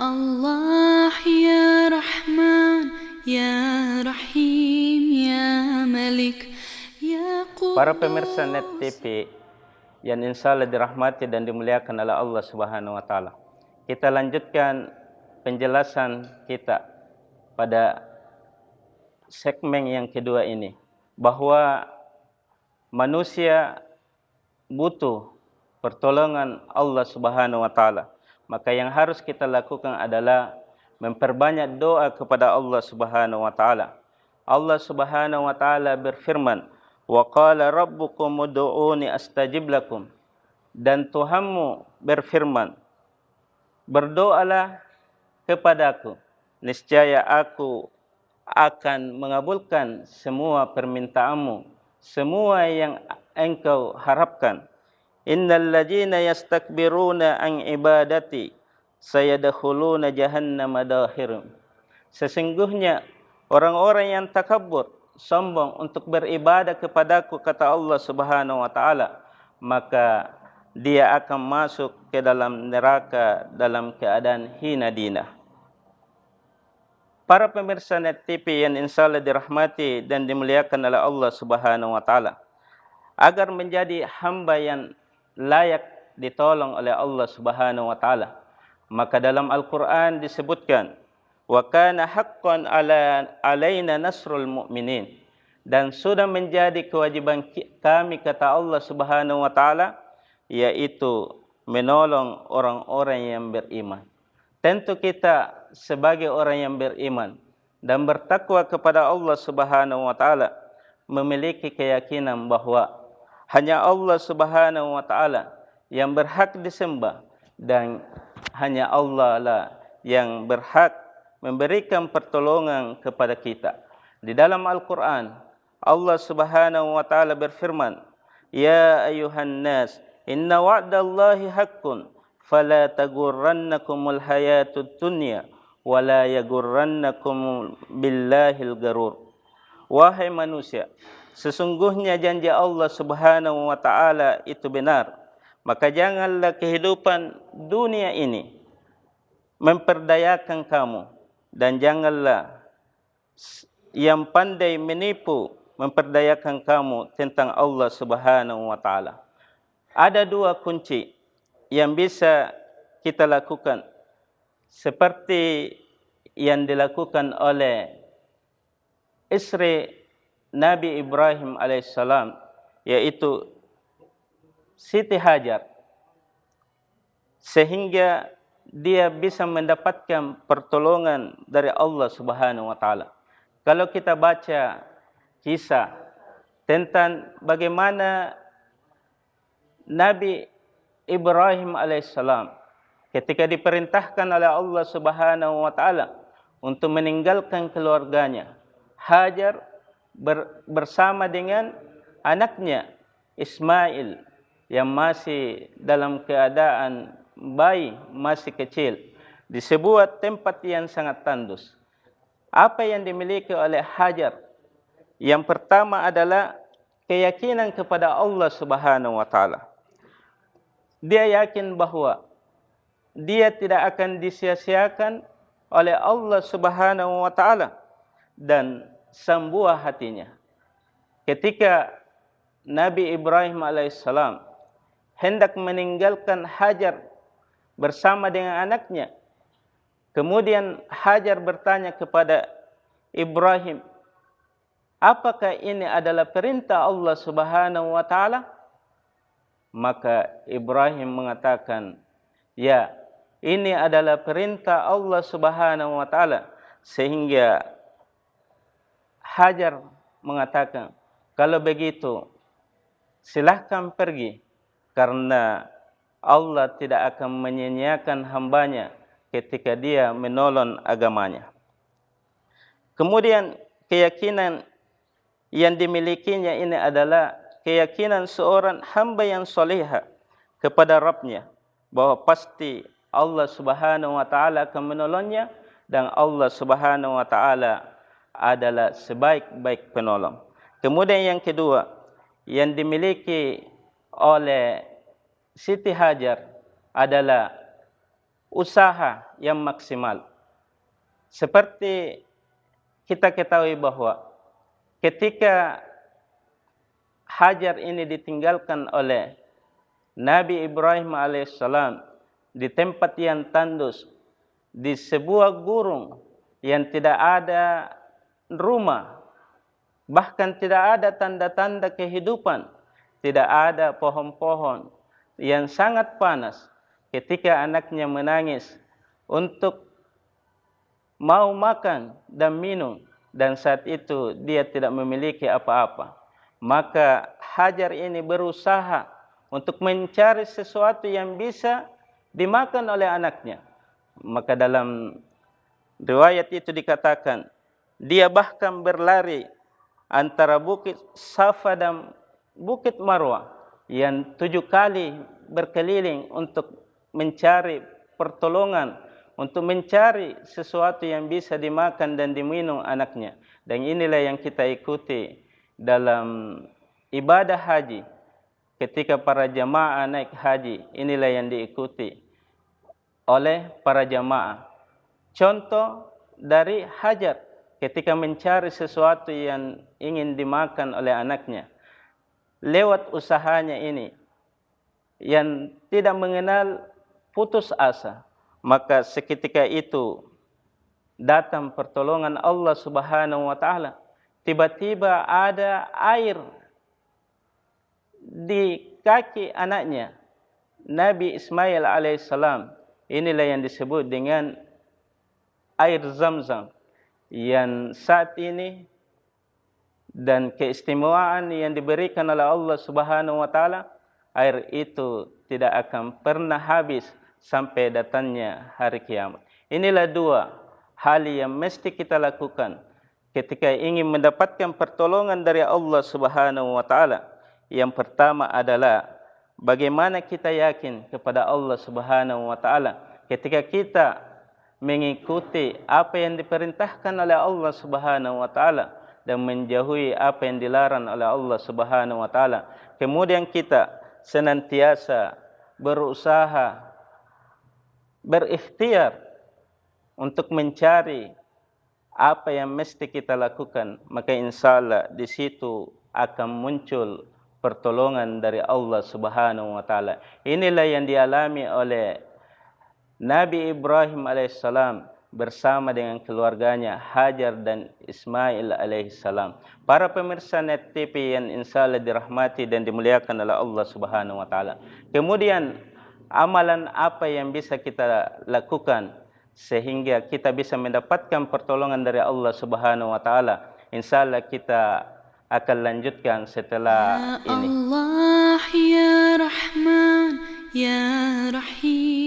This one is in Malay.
Allah ya Rahman, ya Rahim, ya Malik, ya Qudus. Para pemirsa Net TV yang insya Allah dirahmati dan dimuliakan oleh Allah Subhanahu wa Ta'ala, kita lanjutkan penjelasan kita pada segmen yang kedua ini, bahwa manusia butuh pertolongan Allah Subhanahu wa Ta'ala. Maka yang harus kita lakukan adalah memperbanyak doa kepada Allah Subhanahu wa Ta'ala. Allah Subhanahu wa Ta'ala berfirman, "Wa qala rabbukum ud'uuni astajib lakum." Dan Tuhanmu berfirman, "Berdoalah kepadaku, niscaya aku akan mengabulkan semua permintaanmu, semua yang engkau harapkan. Innal ladzina yastakbiruna an ibadati sayadkhuluna jahannama dakhirin." Sesungguhnya orang-orang yang takabur, sombong untuk beribadah kepadaku, kata Allah Subhanahu wa Ta'ala, maka dia akan masuk ke dalam neraka dalam keadaan hina dina. Para pemirsa Net TV yang insya Allah dirahmati dan dimuliakan oleh Allah Subhanahu wa Ta'ala, agar menjadi hamba yang layak ditolong oleh Allah Subhanahu wa Ta'ala, maka dalam Al-Quran disebutkan, "Wa kana haqqan alaina nasrul mu'minin." Dan sudah menjadi kewajiban kami, kata Allah Subhanahu wa Ta'ala, yaitu menolong orang-orang yang beriman. Tentu kita sebagai orang yang beriman dan bertakwa kepada Allah Subhanahu wa Ta'ala memiliki keyakinan bahwa hanya Allah Subhanahu wa Ta'ala yang berhak disembah, dan hanya Allah lah yang berhak memberikan pertolongan kepada kita. Di dalam Al-Quran, Allah Subhanahu wa Ta'ala berfirman, "Ya ayuhan nas, inna wa'dallahi haqqun, fala tagurrannakumul hayatud dunya, wala yagurrannakum billahil garur." Wahai manusia, sesungguhnya janji Allah Subhanahu wa Ta'ala itu benar, maka janganlah kehidupan dunia ini memperdayakan kamu, dan janganlah yang pandai menipu memperdayakan kamu tentang Allah Subhanahu wa Ta'ala. Ada dua kunci yang bisa kita lakukan seperti yang dilakukan oleh istri Nabi Ibrahim alaihissalam, yaitu Siti Hajar, sehingga dia bisa mendapatkan pertolongan dari Allah Subhanahu wa Ta'ala. Kalau kita baca kisah tentang bagaimana Nabi Ibrahim alaihissalam ketika diperintahkan oleh Allah Subhanahu wa Ta'ala untuk meninggalkan keluarganya, Hajar bersama dengan anaknya Ismail yang masih dalam keadaan bayi, masih kecil, di sebuah tempat yang sangat tandus. Apa yang dimiliki oleh Hajar? Yang pertama adalah keyakinan kepada Allah Subhanahu wa Ta'ala. Dia yakin bahwa dia tidak akan disia-siakan oleh Allah Subhanahu wa Ta'ala, dan sembuah hatinya ketika Nabi Ibrahim alaihissalam hendak meninggalkan Hajar bersama dengan anaknya. Kemudian Hajar bertanya kepada Ibrahim, "Apakah ini adalah perintah Allah Subhanahu wa Ta'ala?" Maka Ibrahim mengatakan, "Ya, ini adalah perintah Allah Subhanahu wa Ta'ala." Sehingga Hajar mengatakan, "Kalau begitu, silahkan pergi, karena Allah tidak akan menyia-nyiakan hambanya ketika dia menolong agamanya." Kemudian keyakinan yang dimilikinya ini adalah keyakinan seorang hamba yang soleha kepada Rabbnya, bahwa pasti Allah Subhanahu wa Ta'ala akan menolongnya, dan Allah Subhanahu wa Ta'ala adalah sebaik-baik penolong. Kemudian yang kedua yang dimiliki oleh Siti Hajar adalah usaha yang maksimal. Seperti kita ketahui bahwa ketika Hajar ini ditinggalkan oleh Nabi Ibrahim alaihissalam di tempat yang tandus, di sebuah gurun yang tidak ada rumah, bahkan tidak ada tanda-tanda kehidupan, tidak ada pohon-pohon yang sangat panas. Ketika anaknya menangis untuk mau makan dan minum, dan saat itu dia tidak memiliki apa-apa, maka Hajar ini berusaha untuk mencari sesuatu yang bisa dimakan oleh anaknya. Maka dalam riwayat itu dikatakan, dia bahkan berlari antara bukit Safa dan bukit Marwah yang 7 kali berkeliling untuk mencari pertolongan, untuk mencari sesuatu yang bisa dimakan dan diminum anaknya. Dan inilah yang kita ikuti dalam ibadah haji. Ketika para jamaah naik haji, inilah yang diikuti oleh para jamaah. Contoh dari Hajar ketika mencari sesuatu yang ingin dimakan oleh anaknya, lewat usahanya ini yang tidak mengenal putus asa, maka seketika itu datang pertolongan Allah Subhanahu wa taala. Tiba-tiba ada air di kaki anaknya, Nabi Ismail alaihissalam. Inilah yang disebut dengan air Zamzam, yang saat ini dan keistimewaan yang diberikan oleh Allah Subhanahu wa taala, air itu tidak akan pernah habis sampai datangnya hari kiamat. Inilah 2 hal yang mesti kita lakukan ketika ingin mendapatkan pertolongan dari Allah Subhanahu wa taala. Yang pertama adalah bagaimana kita yakin kepada Allah Subhanahu wa taala ketika kita mengikuti apa yang diperintahkan oleh Allah Subhanahu wa taala dan menjauhi apa yang dilarang oleh Allah Subhanahu wa taala. Kemudian kita senantiasa berusaha, berikhtiar untuk mencari apa yang mesti kita lakukan, maka insyaallah di situ akan muncul pertolongan dari Allah Subhanahu wa taala. Inilah yang dialami oleh Nabi Ibrahim alaihissalam bersama dengan keluarganya Hajar dan Ismail alaihissalam. Para pemirsa Net TV yang insyaallah dirahmati dan dimuliakan oleh Allah Subhanahu wa taala. Kemudian amalan apa yang bisa kita lakukan sehingga kita bisa mendapatkan pertolongan dari Allah Subhanahu wa taala? Insyaallah kita akan lanjutkan setelah ini. Ya Allah ya Rahman ya Rahim.